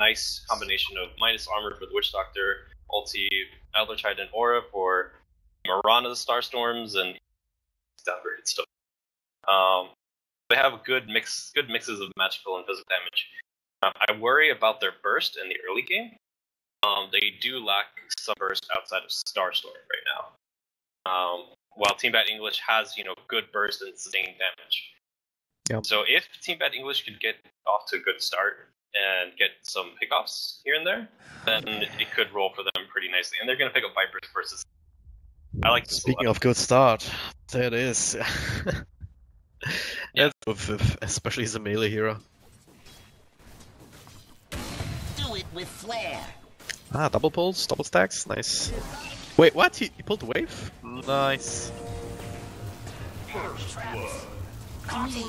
nice combination of minus armor for the Witch Doctor, ulti, Elder Trident Aura for Mirana's Starstorms, and downgraded stuff. They have good mixes of magical and physical damage. I worry about their burst in the early game. They do lack some burst outside of Starstorm right now. While Team Bad English has, good burst and sustained damage. Yep. So if Team Bad English could get off to a good start and get some pickoffs here and there, then it could roll for them pretty nicely. And they're going to pick up Vipers versus. I like this. Speaking of good start, there it is. Yeah. Especially as a melee hero. Do it with flair. Ah, double pulls, double stacks, nice. Wait, what? He pulled the wave? Nice.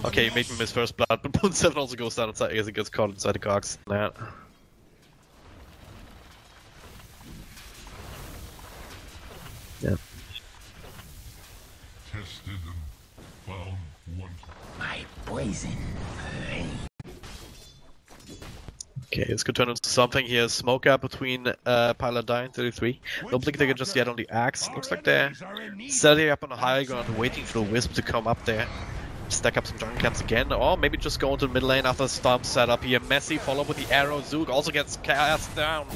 Okay, he made me miss first blood, but Boon 7 also goes down inside, I guess it gets caught inside the cogs. Nah. Yeah. Tested and found one. My poison. Okay, this could turn into something here. Smoke up between Paladin and 33. No blink ticket just yet on the axe. Looks like they're setting up on the high ground, waiting for the Wisp to come up there. Stack up some jungle camps again, or maybe just go into the mid lane after the stomp setup here. Messi follow up with the arrow. Zook also gets cast down.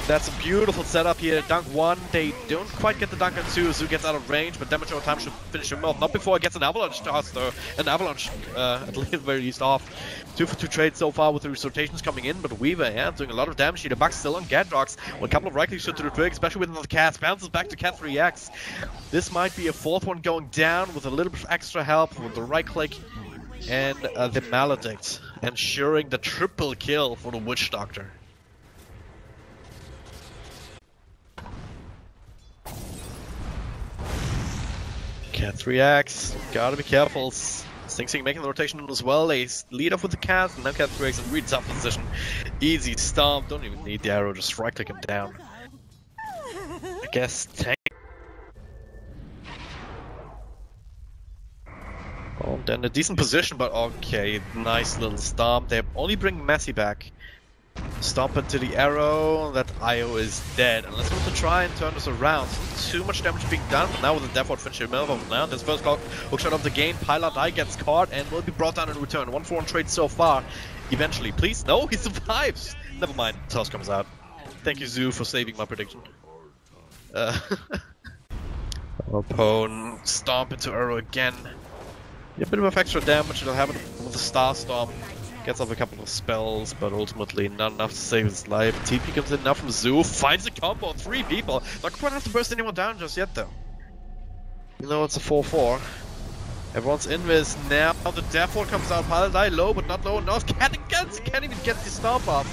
That's a beautiful setup here. Dunk 1, they don't quite get the dunk on 2. Zook gets out of range, but damage over time should finish him off. Not before he gets an avalanche toss though. An avalanche, at the very least, off. 2 for 2 trades so far with the rotations coming in, but Weaver, yeah, doing a lot of damage here. The Buck's still on Gadrox. Well, a couple of right clicks to the twig, especially with the cast. Bounces back to Cat 3X. This might be a fourth one going down with a little bit of extra help with the right click and the Maledict, ensuring the triple kill for the Witch Doctor. Cat 3X, gotta be careful. SingSing making the rotation as well. They lead off with the cast, and now Cat 3X in a really tough position. Easy stomp, don't even need the arrow, just right click him down. I guess tank. Oh, then a decent position, but okay, nice little stomp. They only bring Messi back. Stomp into the arrow, that IO is dead. And let's want to try and turn this around. Too much damage being done, but now with the Death Ward finishing middle of now. This first hook shot of the game, Pilot Eye gets caught and will be brought down in return. 1-for-1 trade so far. Eventually, please. No, he survives! Never mind, toss comes out. Thank you, Zoo, for saving my prediction. Opponent, stomp into arrow again. Yeah, a bit of extra damage it'll happen with the Star Storm. Gets off a couple of spells, but ultimately not enough to save his life. TP comes in now from Zoo, finds a combo, 3 people. Not quite enough to burst anyone down just yet though. You know it's a 4-4. Everyone's in this now. The Death Ward comes out, Paladin low, but not low enough. Can't even get the stomp off.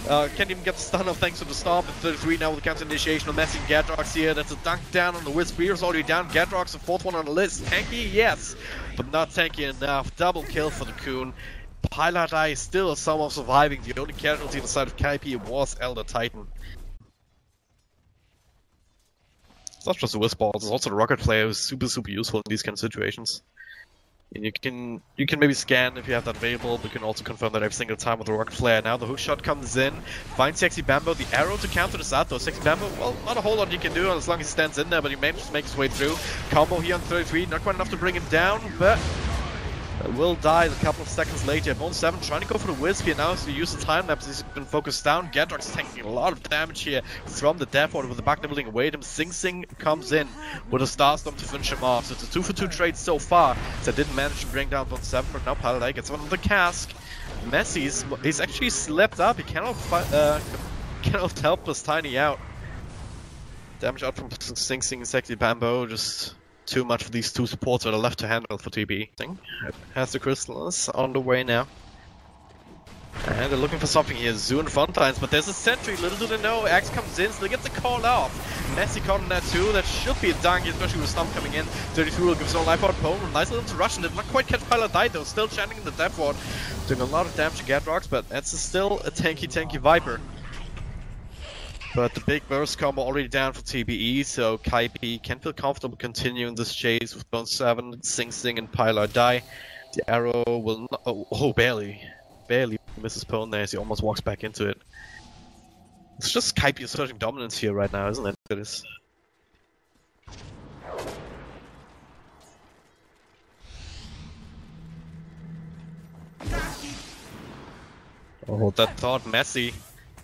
Can't even get the stun off thanks to the stomp. At 33 now with the counter initiation of Messi and Gadrox here. That's a dunk down on the Wisp. Spear's already down. Gadrox, the 4th one on the list. Tanky, yes, but not tanky enough. Double kill for the Coon. Pilot Eye is still somehow surviving. The only casualty on the side of Kaipi was Elder Titan. It's not just the Wisp balls, it's also the rocket player who's super useful in these kind of situations. And you can maybe scan if you have that available, but you can also confirm that every single time with the rocket flare. Now the hook shot comes in, finds Sexy Bambo, the arrow to counter this out though. Sexy Bambo, well, not a whole lot you can do as long as he stands in there, but he manages to make his way through. Combo here on 33, not quite enough to bring him down, but will die a couple of seconds later. Bone 7 trying to go for the Wisp here now, so he uses the time lapse. He's been focused down. Gadrox is taking a lot of damage here from the Death Ward with the back nibbling away at him. SingSing comes in with a Starstorm to finish him off. So it's a 2-for-2 trade so far. So didn't manage to bring down Bone 7, but now Paladin gets one of the cask. He's actually slipped up. He cannot help this Tiny out. Damage out from SingSing and Sexy Bambo, just too much for these two supports that are left to handle for TB. Has the crystals on the way now. And they're looking for something here. Zoo in front lines, but there's a sentry. Little do they know, Axe comes in, so they get the call off. Messi caught on that too. That should be a dunk, especially with Stomp coming in. 33 will give his own life out. Pone, nice little interruption. Did not quite catch Pilot Died though. Still chanting in the Death Ward. Doing a lot of damage to Gadrox, but that's still a tanky Viper. But the big burst combo already down for TBE, so Kaipi can feel comfortable continuing this chase with Bone 7, SingSing and Pilot Die. The arrow will not, oh barely barely misses Pwn there as he almost walks back into it. It's just Kaipi asserting dominance here right now, isn't it? It is. Oh, that thought messy.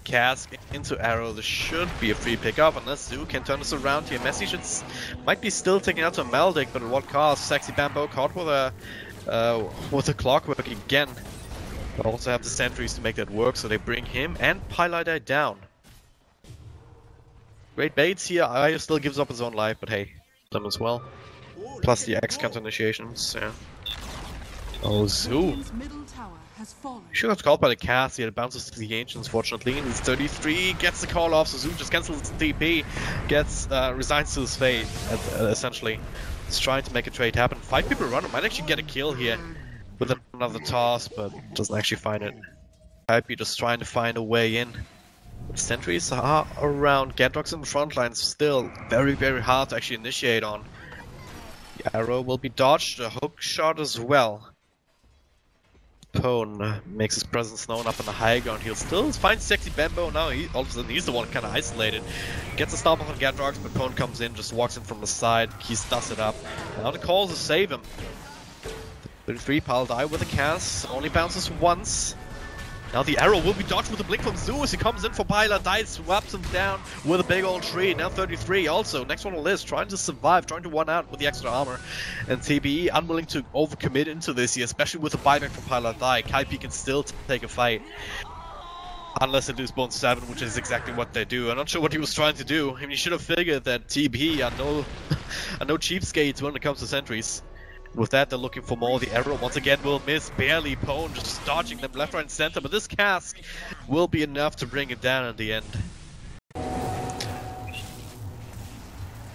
Cask into Arrow. This should be a free pickup unless Zoo can turn this around here. Messi might be still taking out to Maldic, but at what cost? Sexy Bambo caught with a clockwork again. But also have the sentries to make that work, so they bring him and Pylite down. Great baits here. Io still gives up his own life, but hey, them as well. Plus the X counter initiations. Yeah. Oh, Zoo. Should have called by the cast, yet it bounces to the Ancients, fortunately. And it's 33, gets the call off, so Zoom just cancels the TP, resigns to his fate, essentially. He's trying to make a trade happen. 5 people run, might actually get a kill here with another toss, but doesn't actually find it. Kaipi just trying to find a way in. The sentries are around, Gadrock's in the front line, still very, very hard to actually initiate on. The arrow will be dodged, a hook shot as well. Pwn makes his presence known up in the high ground. He'll still find Sexy Bambo. Now all of a sudden he's the one kind of isolated. Gets a stomp off on Gadrox, but Pwn comes in, just walks in from the side. He stuffs it up. Now the call to save him. 33 Pal die with a cast. Only bounces once. Now the arrow will be dodged with a blink from Zeus. He comes in for Pyla, dies, swaps him down with a big old tree. Now 33 also, next one on the list, trying to survive, trying to one out with the extra armor. And TBE unwilling to overcommit into this here, especially with a buyback from Pyla die. Kaipi can still take a fight. Unless they lose Bone 7, which is exactly what they do. I'm not sure what he was trying to do. I mean, you should have figured that TBE are no cheapskates when it comes to sentries. With that, they're looking for more. The arrow once again will miss barely. Pwn just dodging them left, right, and center. But this cask will be enough to bring it down at the end.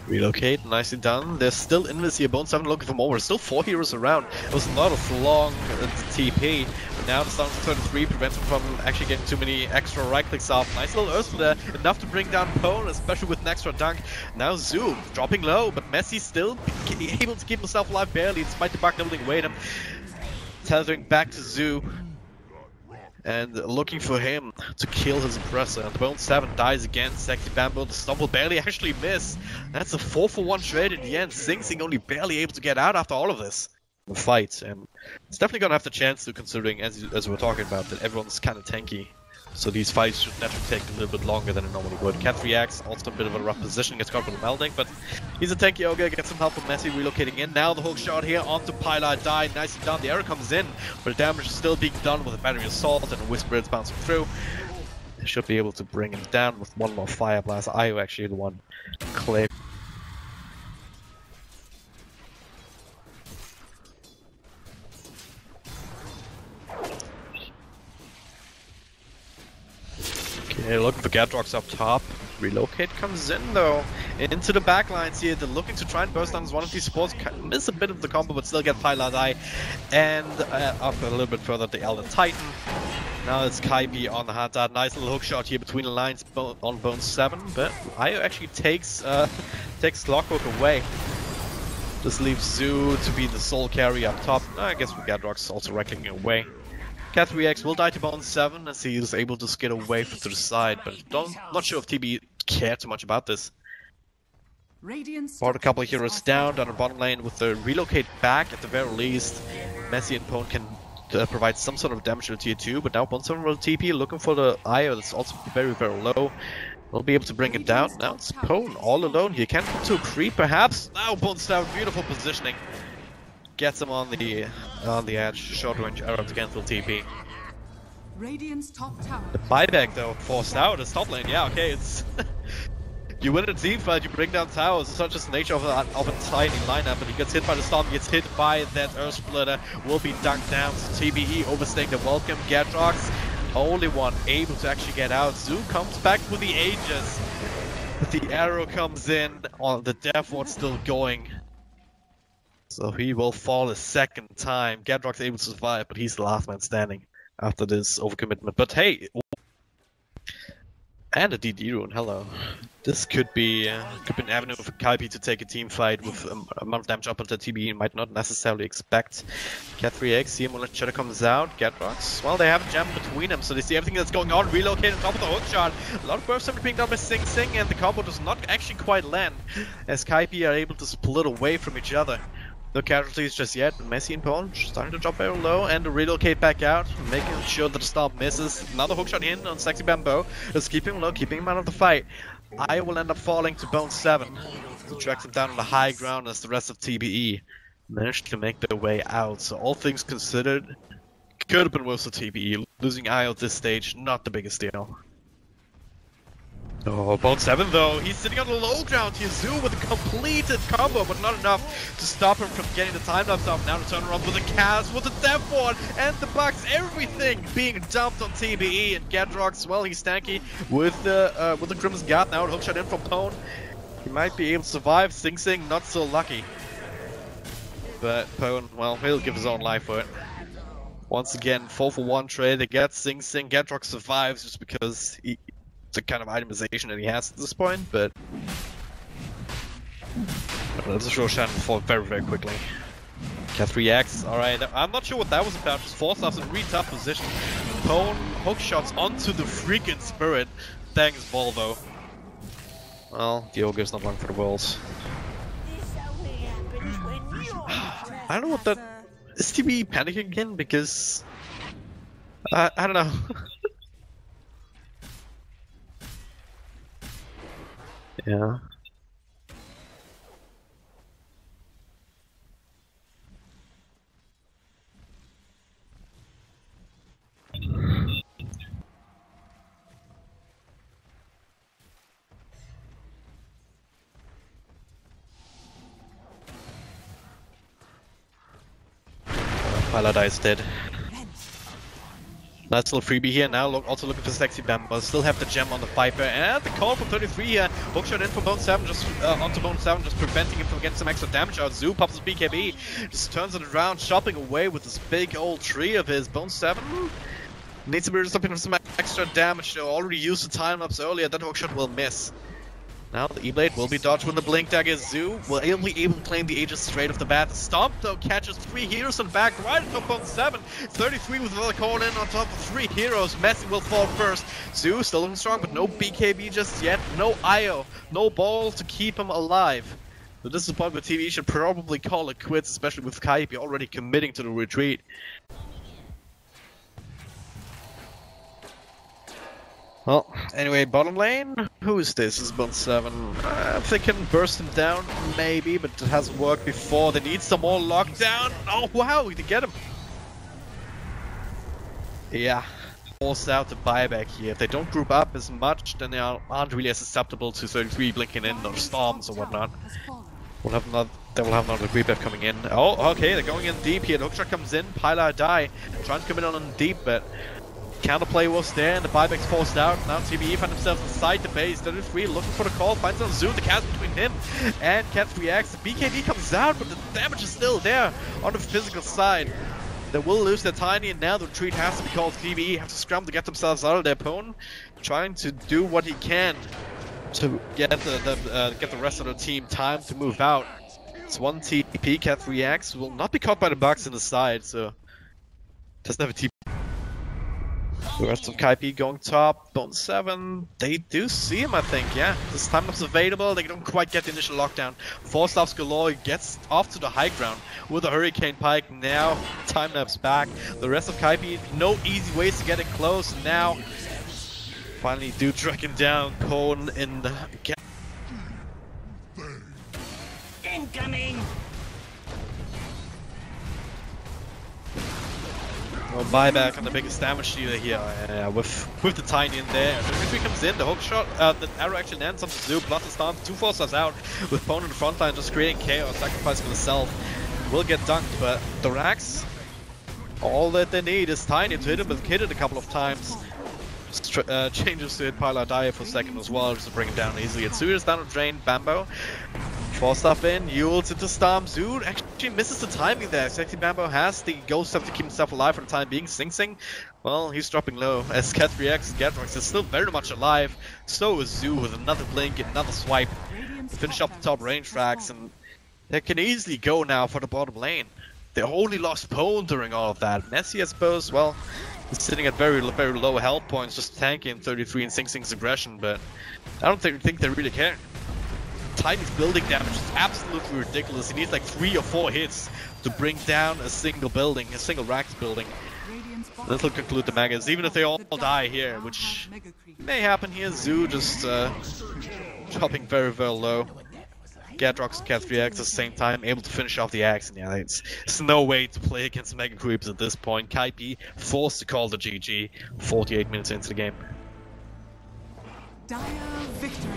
Relocate, nicely done. There's still Invis here. Bone 7 looking for more. There's still 4 heroes around. It was not a long TP. But now it's down to 33, prevents him from actually getting too many extra right clicks off. Nice little Earth there. Enough to bring down Pwn, especially with an extra dunk. Now Zoom dropping low, but Messi still able to keep himself alive barely despite the bug doubling weight. Tethering back to Zoo. And looking for him to kill his oppressor. And Bone 7 dies again. Sexy Bambo, the stump will barely actually miss. That's a 4-for-1 trade in the end. SingSing only barely able to get out after all of this. The fight. And it's definitely gonna have the chance to, considering, as we're talking about, that everyone's kind of tanky. So these fights should naturally take a little bit longer than it normally would. Cat reacts, also a bit of a rough position, gets caught with a melding, but he's a tanky ogre, gets some help from Messi relocating in. Now the hook shot here onto Pylite, die, nicely done. The arrow comes in, but the damage is still being done with a battery assault and a Whisper is bouncing through. They should be able to bring him down with one more fire blast. Io actually the one clear. Okay, looking for Gadrox up top. Relocate comes in though. Into the backlines here. They're looking to try and burst down as one of these supports. Miss a bit of the combo, but still get Pylite Eye. And up a little bit further, the Elder Titan. Now it's Kaipi on the hard dart. Nice little hook shot here between the lines on Bone 7. But Io actually takes Clockwork away. This leaves Zoo to be the sole carry up top. I guess we Gadrox also wrecking away. Cat 3X will die to Bone 7 as he is able to skid away to the side, but not sure if TB cared too much about this. Brought a couple of heroes down the bottom lane with the relocate back at the very least. Messi and Pwn can provide some sort of damage to tier 2, but now Bone 7 will TP looking for the Io that's also very, very low. We'll be able to bring it down. Now it's Pwn all alone. He can come to a creep perhaps. Now Bone 7, beautiful positioning. Gets him on the edge, short range arrow to cancel TP. The buyback though forced out is top lane. Yeah, okay, it's you win a team fight, you bring down towers. It's not just the nature of a tiny lineup, but he gets hit by the storm, gets hit by that Earth Splitter, will be dunked down. So TBE overstaying the welcome. Gadrox, only one able to actually get out. Zoo comes back with the Aegis. The arrow comes in, on the Death Ward still going. So he will fall a second time. Gadrock's able to survive, but he's the last man standing after this overcommitment. But hey, and a DD rune, hello. This could be an avenue for Kaipi to take a team fight with a amount of damage up that TBE might not necessarily expect. Cat 3X, see him when the Cheddar comes out. Gatrox, well, they have a jam between them, so they see everything that's going on. Relocate on top of the hook shot. A lot of bursts are being done by SingSing, and the combo does not actually quite land, as Kaipi are able to split away from each other. No casualties just yet, but Messi and Pone starting to drop very low and to relocate back out, making sure that the stomp misses. Another hookshot in on Sexy Bambo, just keeping him low, keeping him out of the fight. I will end up falling to Bone 7, to track them down on the high ground as the rest of TBE managed to make their way out. So all things considered, could have been worse for TBE. Losing IO at this stage, not the biggest deal. Oh, Bone 7 though, he's sitting on the low ground here, Zoo with a completed combo, but not enough to stop him from getting the time-lapse off. Now to turn around with a cast, with a death ward, and the bugs, everything being dumped on TBE, and Gatrox, well, he's tanky with the Crimson Guard now, hookshot in from Pone. He might be able to survive, SingSing not so lucky. But Pone, well, he'll give his own life for it. Once again, 4-for-1 trade, they get SingSing, Gatrox survives just because the kind of itemization that he has at this point, but let's just Roshan will fall very, very quickly. Cat 3X, alright, I'm not sure what that was about, just forced us in a really tough position. Pone hook shots onto the freaking spirit. Thanks, Volvo. Well, the ogre's not long for the worlds. I don't know what that is. TB panicking again because I don't know. Yeah. Paladai is dead. Nice little freebie here. Now also looking for Sexy Bambo. Still have the gem on the Viper. And the call from 33 here. Hookshot in from Bone 7, just onto Bone 7, just preventing him from getting some extra damage out. Zoo pops his BKB, just turns it around, chopping away with this big old tree of his. Bone 7 needs to be stopping some extra damage. They already used the time-lapse earlier. That hookshot will miss. Now the E-Blade will be dodged when the Blink Dagger. Zoo will be able to claim the Aegis straight off the bat. The Stomp though catches 3 heroes on back right on top of 7. 33 with another call in on top of 3 heroes. Messi will fall first. Zoo still looking strong, but no BKB just yet. No IO. No ball to keep him alive. So this is the point where TV should probably call it quits, especially with Kaipi already committing to the retreat. Well, anyway, bottom lane, who is this? This is Bone 7. If they can burst him down, maybe, but it hasn't worked before. They need some more lockdown. Oh wow, they get him. Yeah, forced out the buyback here. If they don't group up as much, then they aren't really as susceptible to 33 blinking in or storms or whatnot. They will have another creep wave coming in. Oh, okay, they're going in deep here. The hookshot comes in, Pilar die. Trying to come in on deep, but counterplay was there, and the buyback's forced out. Now TBE find themselves inside the base. 33 looking for the call, finds on Zoo, the cast between him and Cat 3X. The BKB comes out, but the damage is still there on the physical side. They will lose their tiny, and now the retreat has to be called. TBE have to scrum to get themselves out of their opponent, trying to do what he can to get the rest of the team time to move out. It's one TP. Cat 3X will not be caught by the bugs in the side, so doesn't have a TP. The rest of Kaipi going top. Bone 7, they do see him, I think, yeah. This time-lapse available, they don't quite get the initial lockdown. 4 stops galore, gets off to the high ground with a Hurricane Pike. Now, time-lapse back. The rest of Kaipi, no easy ways to get it close. Now, finally do tracking down Pone in the... Incoming! Well, buyback on the biggest damage dealer here, with the tiny in there. The victory comes in, the hook shot, the arrow actually lands on the Zoo, plus the stomp, 2 forces out, with Pone in the front line just creating chaos, sacrificing himself. Will get dunked, but the Rax, all that they need is tiny to hit him, but hit it a couple of times. Just changes to hit Pilar Die for a second as well, just to bring him down easily. It's Zoo is down to drain, Bambo Four stuff in, Yules into Storm. Zood actually misses the timing there. Sexy Bambo has the ghost stuff to keep himself alive for the time being. SingSing, well, he's dropping low. As Cat reacts, Gatrox is still very much alive. So is Zoo with another blink, another swipe. Finish up the top range tracks, and they can easily go now for the bottom lane. They only lost Pone during all of that. Messi, I suppose, well, he's sitting at very low health points, just tanking 33 in SingSing's aggression, but I don't think they really care. Tiny's building damage is absolutely ridiculous. He needs like 3 or 4 hits to bring down a single building, a single Rax building. This will conclude the Megas, even if they all die here, which may happen here. Zoo just dropping very low. Gatrox and Cat 3X at the same time, able to finish off the Axe. And yeah, it's no way to play against Mega Creeps at this point. Kaipi forced to call the GG 48 minutes into the game. Dire victory.